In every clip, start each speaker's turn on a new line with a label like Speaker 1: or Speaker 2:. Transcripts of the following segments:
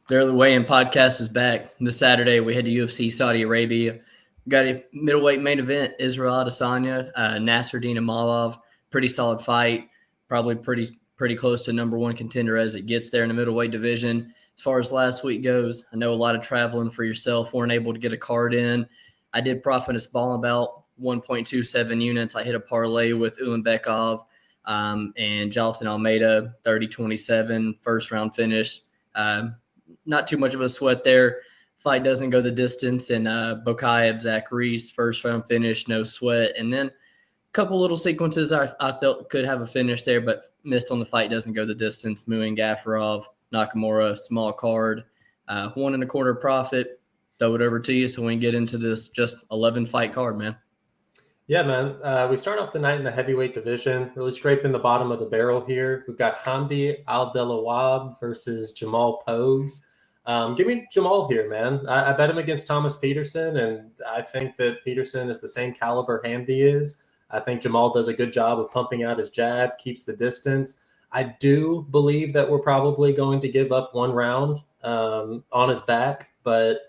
Speaker 1: The Early Weigh-In podcast is back. This Saturday, we head to UFC Saudi Arabia. Got a middleweight main event, Israel Adesanya, Nassourdine Imavov. Pretty solid fight. Probably pretty close to number one contender as it gets there in the middleweight division. As far as last week goes, I know a lot of traveling for yourself. Weren't able to get a card in. I did profit a small about 1.27 units. I hit a parlay with Ulanbekov and Jalton Almeida, 30-27, first round finish. Not too much of a sweat there. Fight doesn't go the distance. And Bokayev, Zach Reese, first round finish, no sweat. And then a couple little sequences I felt could have a finish there, but missed on the fight doesn't go the distance. Muin Gafurov, Nakamura, small card, 1.25 profit. Throw it over to you so we can get into this just 11 fight card, man.
Speaker 2: Yeah, man. We start off the night in the heavyweight division, really scraping the bottom of the barrel here. We've got Hamdi Al-Delawab versus Jamal Pogues. Give me Jamal here, man. I bet him against Thomas Peterson, and I think that Peterson is the same caliber Hamdi is. I think Jamal does a good job of pumping out his jab, keeps the distance. I do believe that we're probably going to give up one round on his back, but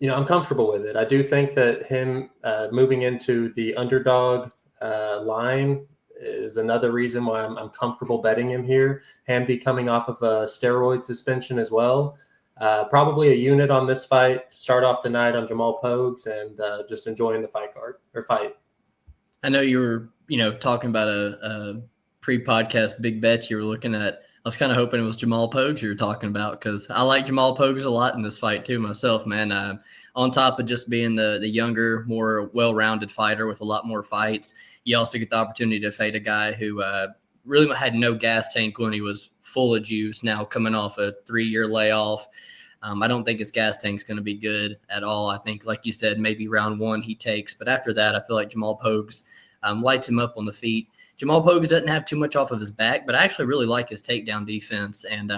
Speaker 2: I'm comfortable with it. I do think that him moving into the underdog line is another reason why I'm comfortable betting him here. Hamdi coming off of a steroid suspension as well. Probably a unit on this fight to start off the night on Jamal Pogues and just enjoying the fight.
Speaker 1: I know you were, talking about a pre-podcast big bet you were looking at. I was kind of hoping it was Jamal Pogues you were talking about because I like Jamal Pogues a lot in this fight too myself, man. On top of just being the younger, more well-rounded fighter with a lot more fights, you also get the opportunity to fade a guy who really had no gas tank when he was full of juice, now coming off a 3-year layoff. I don't think his gas tank's going to be good at all. I think, like you said, maybe round one he takes. But after that, I feel like Jamal Pogues lights him up on the feet. Jamal Pogues doesn't have too much off of his back, but I actually really like his takedown defense. And,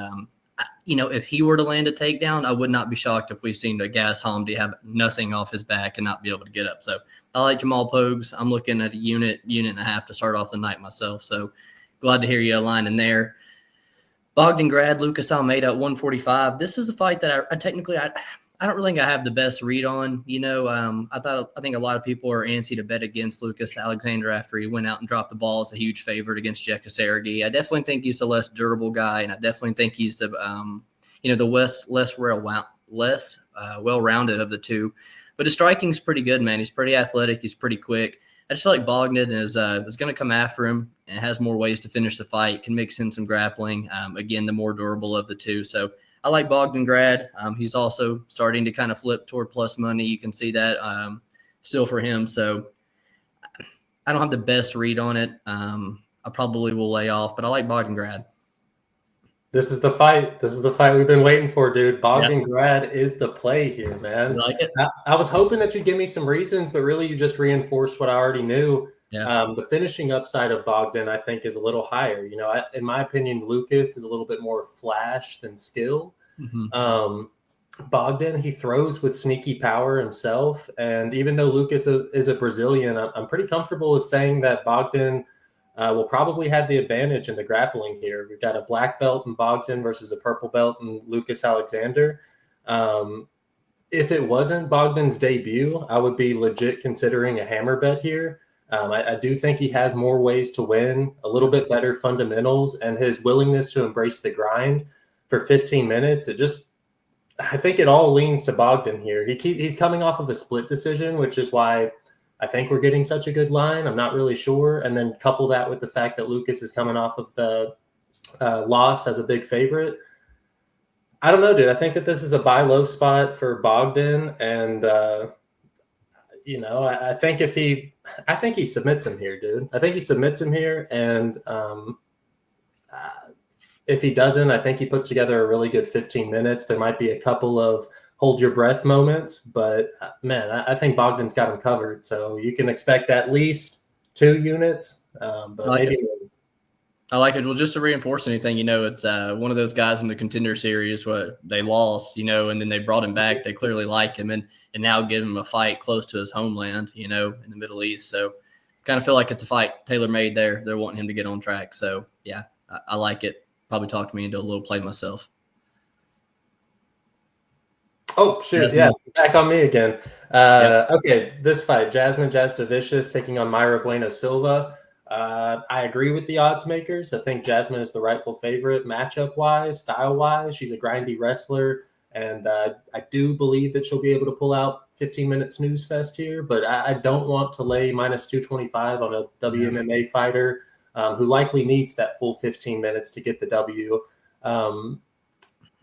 Speaker 1: if he were to land a takedown, I would not be shocked if we've seen a Gas Hamdi have nothing off his back and not be able to get up. So I like Jamal Pogues. I'm looking at a unit and a half to start off the night myself. So glad to hear you aligning there. Bogdangrad, Lucas Almeida at 145. This is a fight that I don't really think I have the best read on. I think a lot of people are antsy to bet against Lucas Alexander after he went out and dropped the ball as a huge favorite against Jekka Sergey. I definitely think he's a less durable guy, and I definitely think he's the less well-rounded of the two. But his striking's pretty good, man. He's pretty athletic. He's pretty quick. I just feel like Bogdan is going to come after him and has more ways to finish the fight, can mix in some grappling. Again, the more durable of the two. So I like Bogdangrad. He's also starting to kind of flip toward plus money. You can see that still for him. So I don't have the best read on it. I probably will lay off, but I like Bogdangrad.
Speaker 2: This is the fight. We've been waiting for, dude. Bogdangrad is the play here, man.
Speaker 1: You like it?
Speaker 2: I was hoping that you'd give me some reasons, but really you just reinforced what I already knew.
Speaker 1: Yeah.
Speaker 2: The finishing upside of Bogdan, I think, is a little higher. In my opinion, Lucas is a little bit more flash than skill.
Speaker 1: Mm-hmm.
Speaker 2: Bogdan, he throws with sneaky power himself. And even though Lucas is a Brazilian, I'm pretty comfortable with saying that Bogdan will probably have the advantage in the grappling here. We've got a black belt in Bogdan versus a purple belt in Lucas Alexander. If it wasn't Bogdan's debut, I would be legit considering a hammer bet here. I do think he has more ways to win, a little bit better fundamentals, and his willingness to embrace the grind for 15 minutes. I think it all leans to Bogdan here. He's coming off of a split decision, which is why I think we're getting such a good line. I'm not really sure. And then couple that with the fact that Lucas is coming off of the loss as a big favorite. I don't know, dude. I think that this is a buy low spot for Bogdan. And, I think he submits him here, dude. I think he submits him here. And if he doesn't, I think he puts together a really good 15 minutes. There might be a couple of hold your breath moments, but man, I think Bogdan's got him covered. So you can expect at least 2 units, but maybe.
Speaker 1: I like it. Well, just to reinforce anything, it's one of those guys in the Contender Series where they lost, and then they brought him back. They clearly like him and now give him a fight close to his homeland, in the Middle East. So kind of feel like it's a fight tailor-made there. They're wanting him to get on track. So, yeah, I like it. Probably talked me into a little play myself.
Speaker 2: Oh, shoot.
Speaker 1: Jasmine.
Speaker 2: Yeah, back on me again.
Speaker 1: Yep.
Speaker 2: Okay, this fight, Jasmine Jastovicius taking on Mayra Bueno Silva. I agree with the odds makers. I think Jasmine is the rightful favorite matchup-wise, style-wise. She's a grindy wrestler, and I do believe that she'll be able to pull out 15-minute snooze fest here, but I don't want to lay minus 225 on a WMMA fighter who likely needs that full 15 minutes to get the W.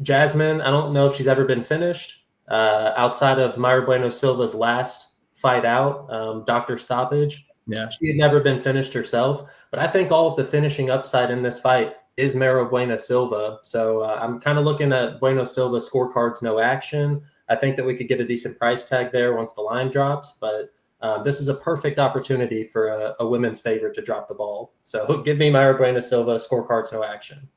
Speaker 2: Jasmine, I don't know if she's ever been finished. Outside of Mayra Bueno Silva's last fight out, Dr. Stoppage, she had never been finished herself. But I think all of the finishing upside in this fight is Mayra Bueno Silva. So I'm kind of looking at Bueno Silva scorecards, no action. I think that we could get a decent price tag there once the line drops. But this is a perfect opportunity for a women's favorite to drop the ball. So give me Mayra Bueno Silva, scorecards, no action.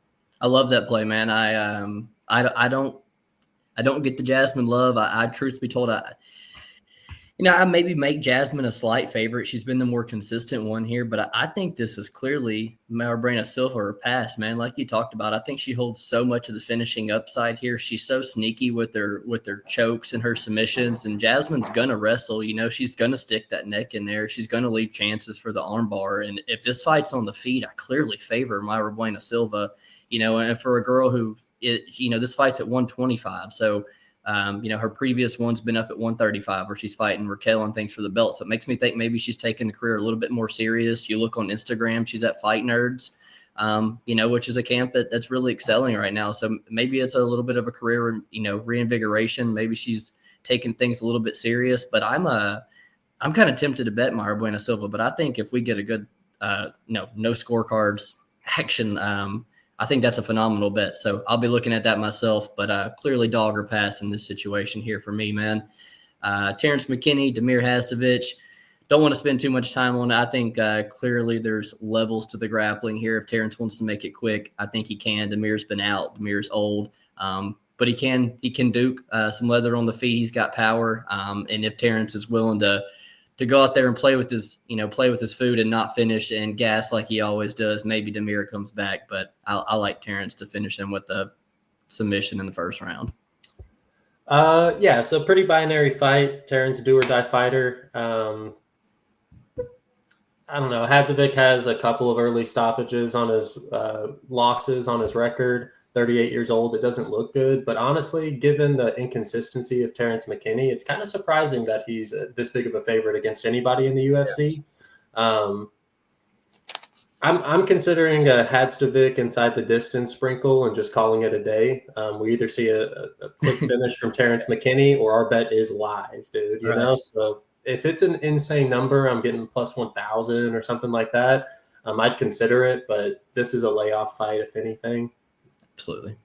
Speaker 1: I love that play, man. I don't get the Jasmine love. I truth be told, I maybe make Jasmine a slight favorite. She's been the more consistent one here, but I think this is clearly Mayra Silva or pass, man. Like you talked about, I think she holds so much of the finishing upside here. She's so sneaky with her chokes and her submissions, and Jasmine's gonna wrestle. She's gonna stick that neck in there. She's gonna leave chances for the armbar. And if this fight's on the feet, I clearly favor Mayra Silva. And for a girl who, this fight's at 125, so. Her previous one's been up at 135 where she's fighting Raquel and things for the belt. So it makes me think maybe she's taking the career a little bit more serious. You look on Instagram, she's at Fight Nerds, which is a camp that's really excelling right now. So maybe it's a little bit of a career, reinvigoration. Maybe she's taking things a little bit serious, but I'm kind of tempted to bet Mayra Bueno Silva, but I think if we get a good, no scorecards action, I think that's a phenomenal bet. So I'll be looking at that myself, but clearly dog or pass in this situation here for me, man. Terrence McKinney, Damir Hastovich. Don't want to spend too much time on it. I think clearly there's levels to the grappling here. If Terrence wants to make it quick, I think he can. Damir's been out. Damir's old. But he can duke some leather on the feet. He's got power. And if Terrence is willing to go out there and play with his food and not finish and gas like he always does, maybe Damir comes back. But I like Terrence to finish him with a submission in the first round.
Speaker 2: So pretty binary fight. Terrence, do or die fighter. I don't know. Hadzovic has a couple of early stoppages on his losses on his record. 38 years old. It doesn't look good. But honestly, given the inconsistency of Terrence McKinney, it's kind of surprising that he's this big of a favorite against anybody in the UFC. Yeah. I'm considering a Hadzovic inside the distance sprinkle and just calling it a day. We either see a quick finish from Terrence McKinney or our bet is live, dude. You know? So if it's an insane number, I'm getting plus 1,000 or something like that. I'd consider it, but this is a layoff fight, if anything.
Speaker 1: Absolutely.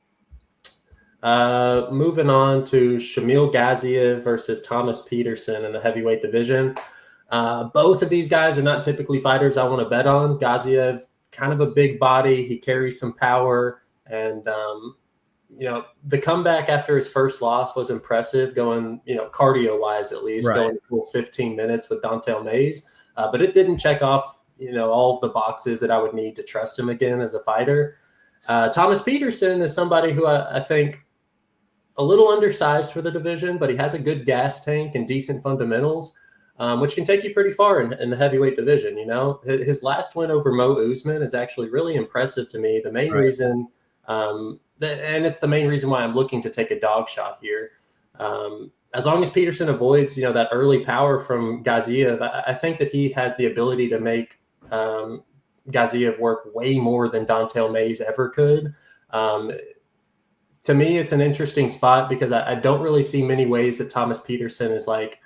Speaker 2: Moving on to Shamil Gaziev versus Thomas Peterson in the heavyweight division. Both of these guys are not typically fighters I want to bet on. Gaziev, kind of a big body. He carries some power. And, the comeback after his first loss was impressive, going, cardio-wise at least, going full 15 minutes with Dontel Mays. But it didn't check off, all of the boxes that I would need to trust him again as a fighter. Thomas Peterson is somebody who I think a little undersized for the division, but he has a good gas tank and decent fundamentals, which can take you pretty far in the heavyweight division. His last win over Mo Usman is actually really impressive to me. The main reason, and it's the main reason why I'm looking to take a dog shot here. As long as Peterson avoids, that early power from Gaziev, I think that he has the ability to make Gaziev work way more than Dontel Mays ever could. To me, it's an interesting spot because I don't really see many ways that Thomas Peterson is like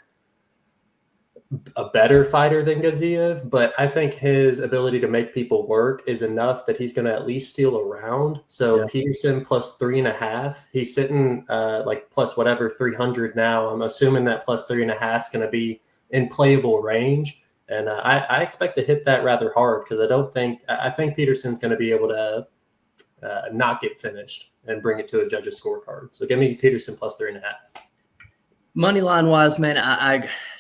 Speaker 2: a better fighter than Gaziev, but I think his ability to make people work is enough that he's going to at least steal a round. So Peterson plus 3.5, he's sitting like plus whatever 300 now. I'm assuming that plus 3.5 is going to be in playable range. And I expect to hit that rather hard because I think Peterson's going to be able to not get finished and bring it to a judge's scorecard. So give me Peterson plus 3.5.
Speaker 1: Money line wise, man,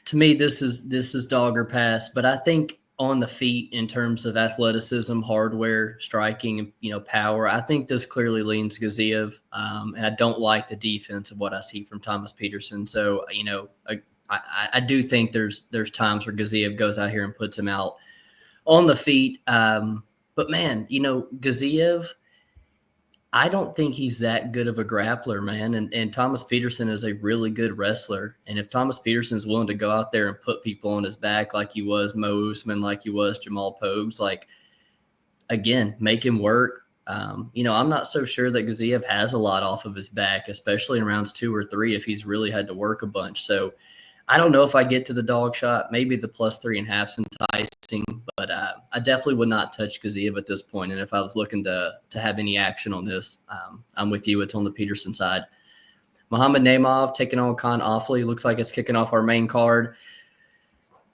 Speaker 1: to me this is dog or pass. But I think on the feet in terms of athleticism, hardware, striking, power. I think this clearly leans Gaziev, and I don't like the defense of what I see from Thomas Peterson. So, I do think there's times where Gaziev goes out here and puts him out on the feet. But man, Gaziev, I don't think he's that good of a grappler, man. And Thomas Peterson is a really good wrestler. And if Thomas Peterson is willing to go out there and put people on his back like he was Mo Usman, like he was Jamal Pogues, again, make him work. I'm not so sure that Gaziev has a lot off of his back, especially in rounds 2 or 3 if he's really had to work a bunch. So I don't know if I get to the dog shot. Maybe the +3.5's enticing, but I definitely would not touch Gaziev at this point. And if I was looking to have any action on this, I'm with you. It's on the Peterson side. Muhammad Naimov taking on Khan Offley. Looks like it's kicking off our main card.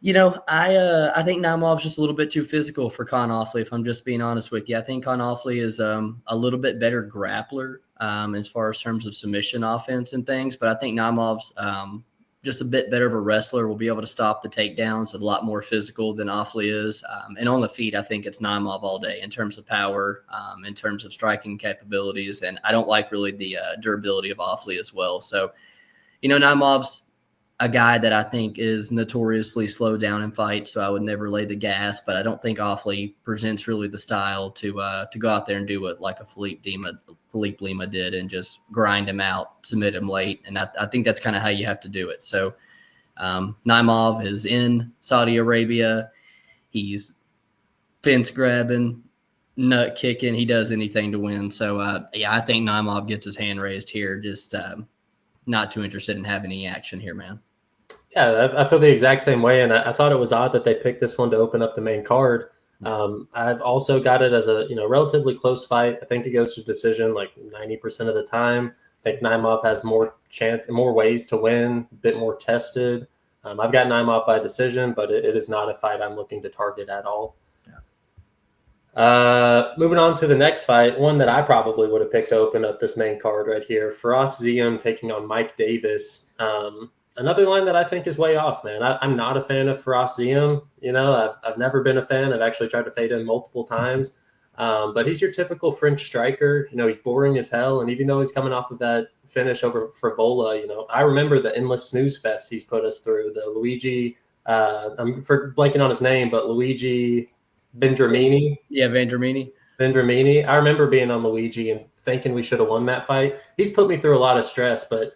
Speaker 1: I think Naimov's just a little bit too physical for Khan Offley, if I'm just being honest with you. I think Khan Offley is a little bit better grappler as far as terms of submission offense and things, but I think Naimov's just a bit better of a wrestler, will be able to stop the takedowns, a lot more physical than Offley is. And on the feet, I think it's Naimov all day in terms of power, in terms of striking capabilities. And I don't like really the durability of Offley as well. So, Naimov's a guy that I think is notoriously slowed down in fights, so I would never lay the gas, but I don't think Offley presents really the style to go out there and do what like a Philippe Lima did and just grind him out, submit him late. And I think that's kind of how you have to do it. So Naimov is in Saudi Arabia. He's fence grabbing, nut kicking. He does anything to win. So, I think Naimov gets his hand raised here. Just not too interested in having any action here, man.
Speaker 2: Yeah, I feel the exact same way. And I thought it was odd that they picked this one to open up the main card. I've also got it as a relatively close fight. I think it goes to decision like 90% of the time. I think Naimov has more ways to win, a bit more tested. I've got Naimov by decision, but it is not a fight I'm looking to target at all. Moving on to the next fight, one that I probably would have picked to open up this main card right here. Firas Ziem taking on Mike Davis. Another line that I think is way off, man. I'm not a fan of Firas Ziem. I've never been a fan. I've actually tried to fade him multiple times. But he's your typical French striker. He's boring as hell. And even though he's coming off of that finish over Frivola, I remember the endless snooze fest he's put us through. The Luigi, I'm blanking on his name, but Luigi Vendramini.
Speaker 1: Yeah, Vendramini.
Speaker 2: I remember being on Luigi and thinking we should have won that fight. He's put me through a lot of stress, but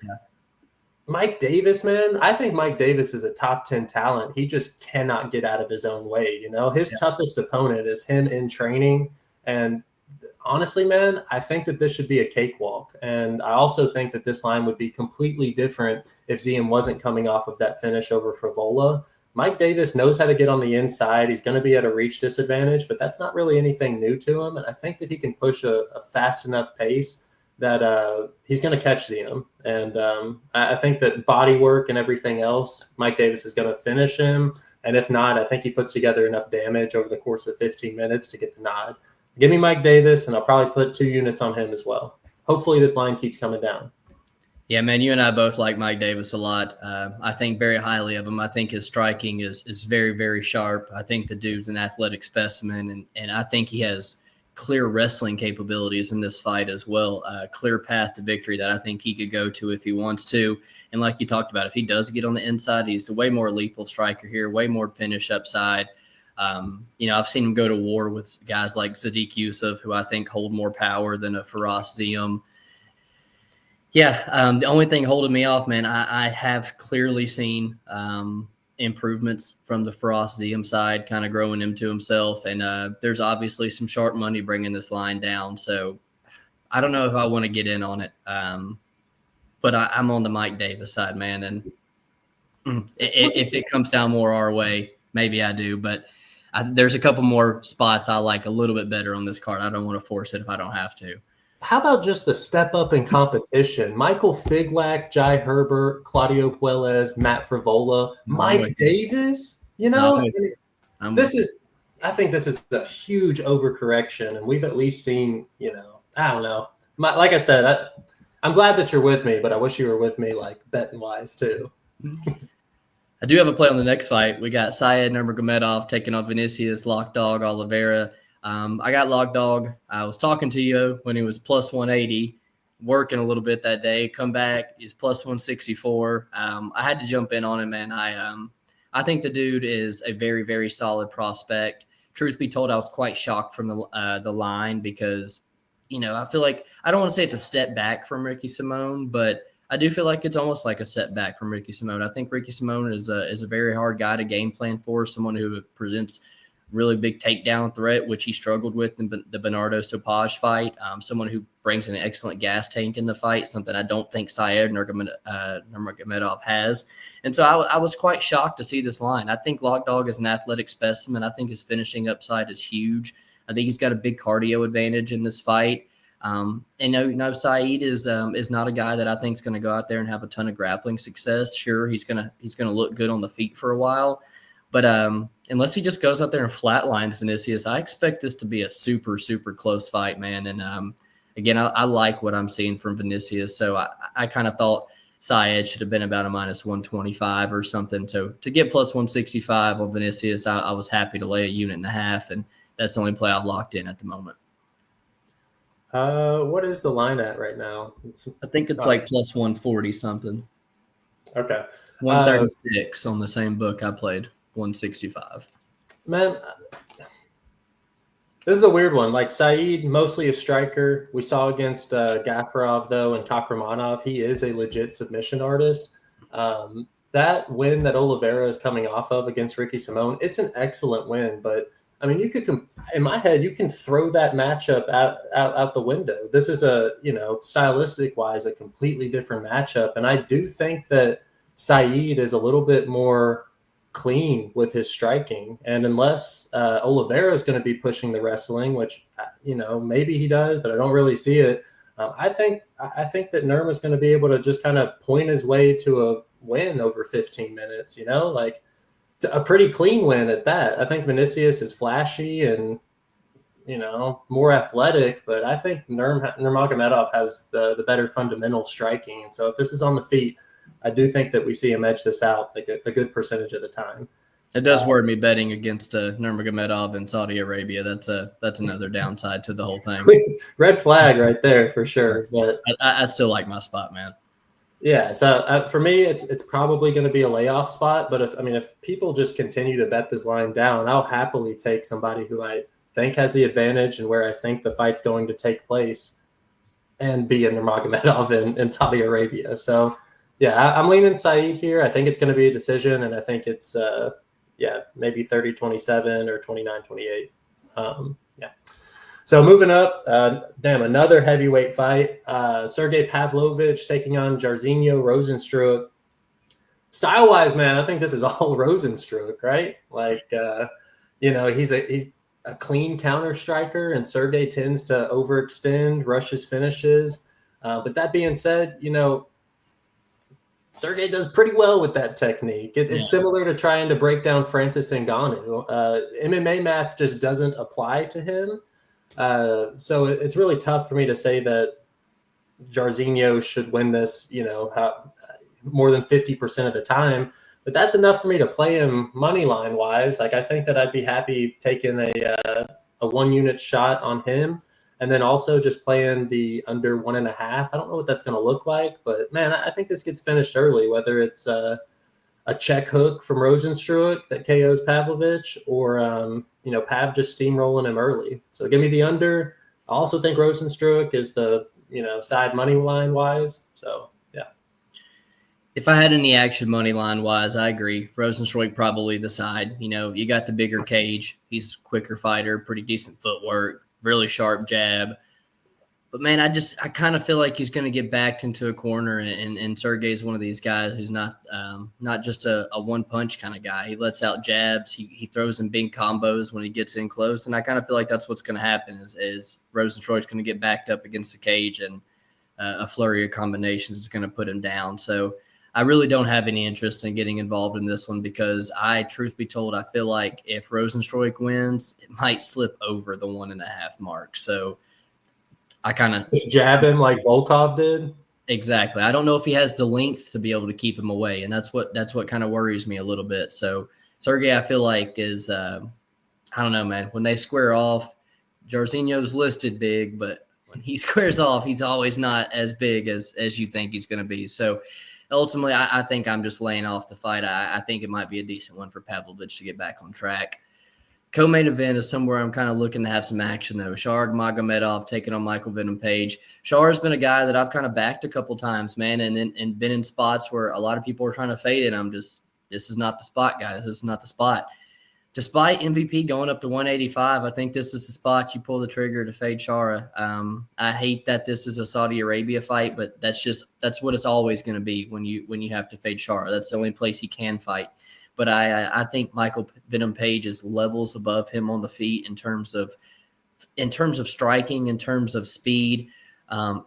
Speaker 2: Mike Davis, man, I think Mike Davis is a top 10 talent. He just cannot get out of his own way. His toughest opponent is him in training. And honestly, man, I think that this should be a cakewalk. And I also think that this line would be completely different if Ziem wasn't coming off of that finish over Frivola. Mike Davis knows how to get on the inside. He's going to be at a reach disadvantage, but that's not really anything new to him. And I think that he can push a fast enough pace that he's going to catch Ziem. And I think that body work and everything else, Mike Davis is going to finish him. And if not, I think he puts together enough damage over the course of 15 minutes to get the nod. Give me Mike Davis, and I'll probably put 2 units on him as well. Hopefully this line keeps coming down.
Speaker 1: Yeah, man, you and I both like Mike Davis a lot. I think very highly of him. I think his striking is very, very sharp. I think the dude's an athletic specimen, and I think he has clear wrestling capabilities in this fight as well. Clear path to victory that I think he could go to if he wants to. And like you talked about, if he does get on the inside, he's a way more lethal striker here, way more finish upside. I've seen him go to war with guys like Sadiq Yusuf, who I think hold more power than a Firas Ziem. Yeah, the only thing holding me off, man, I have clearly seen improvements from the Firas Ziem side, kind of growing him to himself. And there's obviously some sharp money bringing this line down. So I don't know if I want to get in on it. But I'm on the Mike Davis side, man. And if it comes down more our way, maybe I do. But there's a couple more spots I like a little bit better on this card. I don't want to force it if I don't have to.
Speaker 2: How about just the step up in competition? Michael Figlak, Jai Herbert, Claudio Puelles, Matt Frivola, Mike Davis. I think this is a huge overcorrection, and we've at least seen, I don't know. Like I said, I'm glad that you're with me, but I wish you were with me, like betting wise too.
Speaker 1: I do have a play on the next fight. We got Syed Nurmagomedov taking on Vinicius Lock Dog Oliveira. I got Lock Dog. I was talking to you when he was plus 180, working a little bit that day. Come back, he's plus 164. I had to jump in on him, man. I think the dude is a very, very solid prospect. Truth be told, I was quite shocked from the line because, I feel like I don't want to say it's a step back from Ricky Simone, but I do feel like it's almost like a setback from Ricky Simone. I think Ricky Simone is a very hard guy to game plan for, someone who presents really big takedown threat, which he struggled with in the Bernardo Sopaj fight. Someone who brings an excellent gas tank in the fight, something I don't think Syed Nurmagomedov has. And so I was quite shocked to see this line. I think Lock Dog is an athletic specimen. I think his finishing upside is huge. I think he's got a big cardio advantage in this fight. Saeed is not a guy that I think is going to go out there and have a ton of grappling success. Sure, he's gonna look good on the feet for a while, but unless he just goes out there and flatlines Vinicius, I expect this to be a super, super close fight, man. And again, I like what I'm seeing from Vinicius, so I kind of thought Syed should have been about a minus 125 or something. So to get plus 165 on Vinicius, I was happy to lay a unit and a half, and that's the only play I've locked in at the moment.
Speaker 2: What is the line at right now?
Speaker 1: I think it's like plus 140 something.
Speaker 2: Okay.
Speaker 1: 136 on the same book I played, 165.
Speaker 2: Man, this is a weird one. Like Saeed, mostly a striker. We saw against Gafarov, though, and Kakramanov, he is a legit submission artist. That win that Oliveira is coming off of against Ricky Simone, it's an excellent win, but I mean, you could, in my head, you can throw that matchup out the window. This is stylistic wise, a completely different matchup. And I do think that Saeed is a little bit more clean with his striking. And unless Oliveira is going to be pushing the wrestling, which, maybe he does, but I don't really see it. I think that Nurm is going to be able to just kind of point his way to a win over 15 minutes, like a pretty clean win at that. I think Vinicius is flashy and, more athletic, but I think Nurmagomedov has the better fundamental striking. And so if this is on the feet, I do think that we see him edge this out like a good percentage of the time.
Speaker 1: It does worry me betting against Nurmagomedov in Saudi Arabia. That's another downside to the whole thing.
Speaker 2: Red flag right there for sure. But
Speaker 1: I still like my spot, man.
Speaker 2: Yeah, so for me, it's probably going to be a layoff spot. But if people just continue to bet this line down, I'll happily take somebody who I think has the advantage and where I think the fight's going to take place, and be a Nurmagomedov in Saudi Arabia. So yeah, I'm leaning Saeed here. I think it's going to be a decision, and I think it's maybe 30-27 or 29-28. Yeah. So moving up, another heavyweight fight. Sergey Pavlovich taking on Jairzinho Rozenstruik. Style-wise, man, I think this is all Rozenstruik, right? Like, he's a clean counter striker, and Sergey tends to overextend, rush his finishes. But that being said, Sergey does pretty well with that technique. It's similar to trying to break down Francis Ngannou. MMA math just doesn't apply to him. So it's really tough for me to say that Jairzinho should win this, more than 50% of the time. But that's enough for me to play him money line wise. Like, I think that I'd be happy taking a 1 unit shot on him, and then also just playing the under 1.5. I don't know what that's going to look like, but man, I think this gets finished early, whether it's a check hook from Rozenstruik that KOs Pavlovich, or Pav just steamrolling him early. So give me the under. I also think Rozenstruik is the side money line wise. So yeah.
Speaker 1: If I had any action money line wise, I agree. Rozenstruik probably the side. You got the bigger cage. He's a quicker fighter, pretty decent footwork, really sharp jab. But man, I kind of feel like he's going to get backed into a corner, and Sergey's one of these guys who's not just a one punch kind of guy. He lets out jabs. He throws in big combos when he gets in close, and I kind of feel like that's what's going to happen is Rozenstruik's going to get backed up against the cage, and a flurry of combinations is going to put him down. So I really don't have any interest in getting involved in this one because truth be told, I feel like if Rozenstruik wins, it might slip over the 1.5 mark. So I kind of
Speaker 2: just jab him like Volkov did.
Speaker 1: Exactly. I don't know if he has the length to be able to keep him away, and that's what kind of worries me a little bit. So Sergey, I feel like is I don't know, man. When they square off, Jairzinho's listed big, but when he squares off, he's always not as big as you think he's going to be. So ultimately, I think I'm just laying off the fight. I think it might be a decent one for Pavlovich to get back on track. Co-main event is somewhere I'm kind of looking to have some action, though. Shara Magomedov taking on Michael Venom Page. Shara's been a guy that I've kind of backed a couple times, man, and been in spots where a lot of people are trying to fade it. I'm just, this is not the spot, guys. This is not the spot. Despite MVP going up to 185, I think this is the spot you pull the trigger to fade Shara. I hate that this is a Saudi Arabia fight, but that's what it's always going to be when you have to fade Shara. That's the only place he can fight. But I think Michael Venom Page is levels above him on the feet in terms of striking, in terms of speed,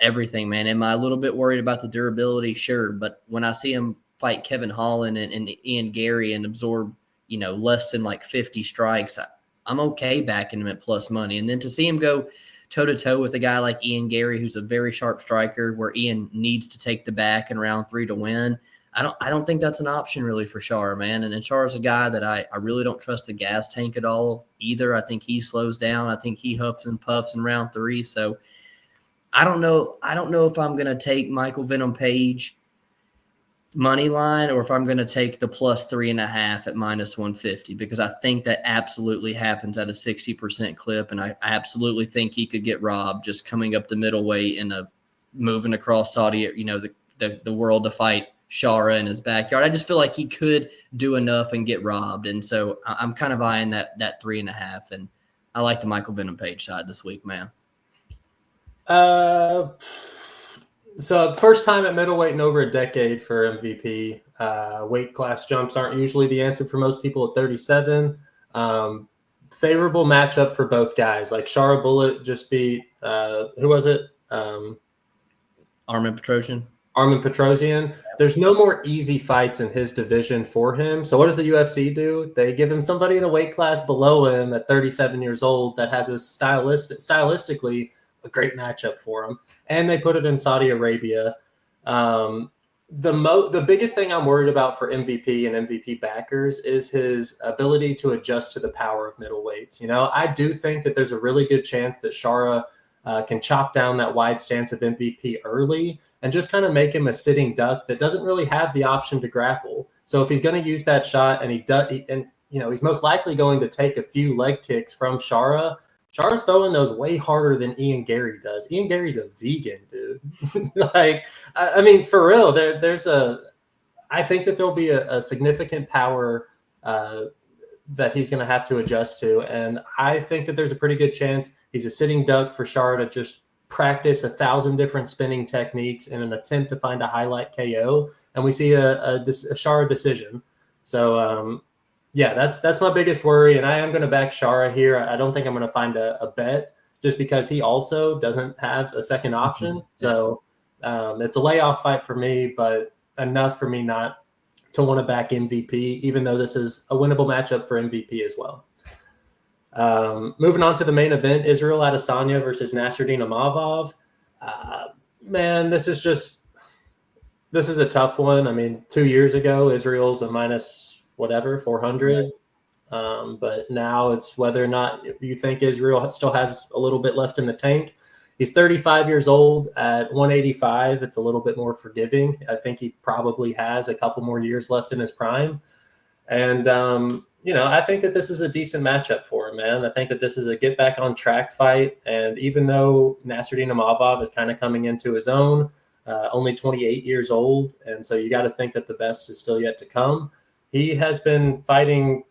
Speaker 1: everything, man. Am I a little bit worried about the durability? Sure. But when I see him fight Kevin Holland and Ian Gary and absorb, less than like 50 strikes, I'm okay backing him at plus money. And then to see him go toe-to-toe with a guy like Ian Gary, who's a very sharp striker, where Ian needs to take the back in round 3 to win, I don't think that's an option really for Shara, man. And then Shara's a guy that I really don't trust the gas tank at all either. I think he slows down. I think he huffs and puffs in round 3. So I don't know if I'm going to take Michael Venom Page money line or if I'm going to take the plus 3.5 at minus 150, because I think that absolutely happens at a 60% clip. And I absolutely think he could get robbed just coming up the middleweight and moving across Saudi, the world to fight Shara in his backyard. I just feel like he could do enough and get robbed. And so I'm kind of eyeing that 3.5. And I like the Michael Venom Page side this week, man.
Speaker 2: So first time at middleweight in over a decade for MVP. Weight class jumps aren't usually the answer for most people at 37. Favorable matchup for both guys. Like Shara Bullet just beat, who was it?
Speaker 1: Armin Petrosyan.
Speaker 2: Armin Petrosyan. There's no more easy fights in his division for him. So what does the UFC do? They give him somebody in a weight class below him at 37 years old that has a stylistically a great matchup for him. And they put it in Saudi Arabia. The biggest thing I'm worried about for MVP and MVP backers is his ability to adjust to the power of middleweights. I do think that there's a really good chance that Shara can chop down that wide stance of MVP early and just kind of make him a sitting duck that doesn't really have the option to grapple. So if he's going to use that shot and he's most likely going to take a few leg kicks from Shara, Shara's throwing those way harder than Ian Gary does. Ian Gary's a vegan, dude. For real, I think that there'll be a significant power that he's going to have to adjust to. And I think that there's a pretty good chance he's a sitting duck for Shara to just practice 1,000 different spinning techniques in an attempt to find a highlight KO. And we see a Shara decision. So, yeah, that's my biggest worry, and I am going to back Shara here. I don't think I'm going to find a bet just because he also doesn't have a second option. So it's a layoff fight for me, but enough for me not to want to back MVP, even though this is a winnable matchup for MVP as well. Moving on to the main event, Israel Adesanya versus Nassourdine Imavov. Man, this is a tough one. 2 years ago, Israel's a minus 400. But now it's whether or not you think Israel still has a little bit left in the tank. He's 35 years old at 185. It's a little bit more forgiving. I think he probably has a couple more years left in his prime. And, I think that this is a decent matchup for him, man. I think that this is a get back on track fight. And even though Nassourdine Imavov is kind of coming into his own, only 28 years old. And so you got to think that the best is still yet to come. He has been fighting,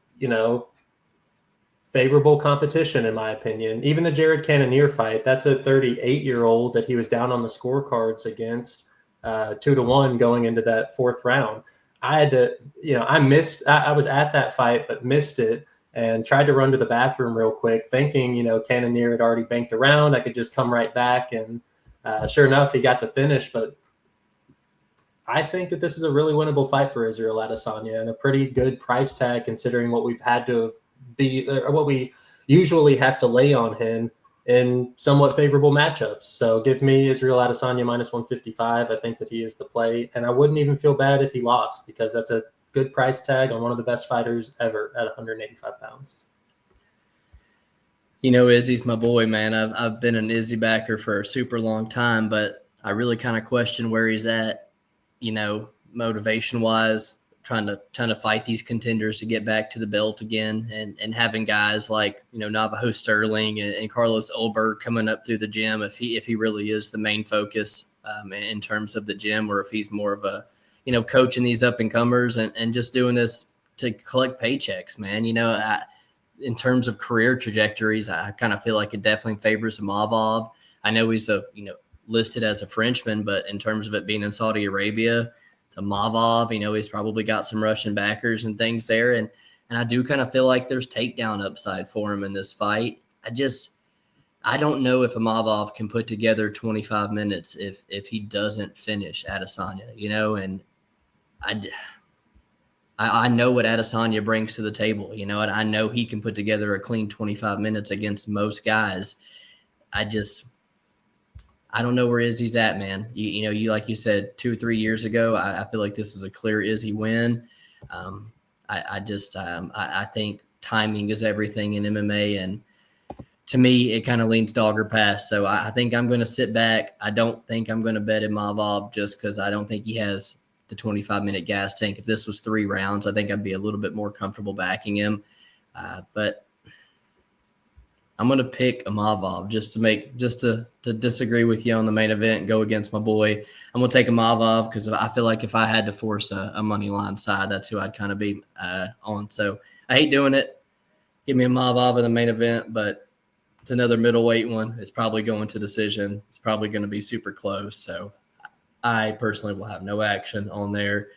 Speaker 2: favorable competition, in my opinion. Even the Jared Cannonier fight, that's a 38-year-old that he was down on the scorecards against 2-1 going into that 4th round. I had to, I was at that fight, but missed it and tried to run to the bathroom real quick, thinking, Cannonier had already banked around. I could just come right back. And sure enough, he got the finish. But I think that this is a really winnable fight for Israel Adesanya and a pretty good price tag considering what we've had to be, or what we usually have to lay on him in somewhat favorable matchups. So give me Israel Adesanya minus 155. I think that he is the play. And I wouldn't even feel bad if he lost, because that's a good price tag on one of the best fighters ever at 185 pounds.
Speaker 1: You know, Izzy's my boy, man. I've been an Izzy backer for a super long time, but I really kind of question where he's at, you know, motivation wise, trying to fight these contenders to get back to the belt again, and having guys like, you know, Navajo Sterling and Carlos Ulberg coming up through the gym, if he really is the main focus in terms of the gym, or if he's more of a, you know, coaching these up and comers and just doing this to collect paychecks, man. You know, in terms of career trajectories, I kind of feel like it definitely favors Imavov. I know he's listed as a Frenchman, but in terms of it being in Saudi Arabia, to Imavov, you know, he's probably got some Russian backers and things there. And I do kind of feel like there's takedown upside for him in this fight. I don't know if Imavov can put together 25 minutes if he doesn't finish Adesanya, you know, and I know what Adesanya brings to the table, you know, and I know he can put together a clean 25 minutes against most guys. I don't know where Izzy's at, man. You know, like you said, 2 or 3 years ago, I feel like this is a clear Izzy win. I think timing is everything in MMA, and to me, it kind of leans dog or pass. So I think I'm going to sit back. I don't think I'm going to bet Imavov, just because I don't think he has the 25-minute gas tank. If this was 3 rounds, I think I'd be a little bit more comfortable backing him. But I'm going to pick Imavov just to disagree with you on the main event and go against my boy. I'm going to take Imavov because I feel like if I had to force a money line side, that's who I'd kind of be on. So I hate doing it. Give me Imavov in the main event, but it's another middleweight one. It's probably going to decision. It's probably going to be super close. So I personally will have no action on there.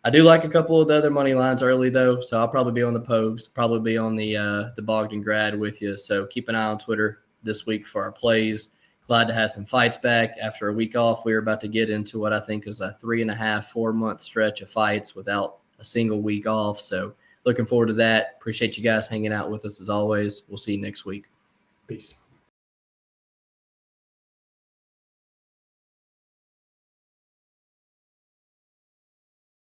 Speaker 1: I do like a couple of the other money lines early, though, so I'll probably be on the Pogues, probably be on the Bogdan Grad with you. So keep an eye on Twitter this week for our plays. Glad to have some fights back after a week off. We're about to get into what I think is a 3.5, 4-month stretch of fights without a single week off. So looking forward to that. Appreciate you guys hanging out with us as always. We'll see you next week.
Speaker 2: Peace.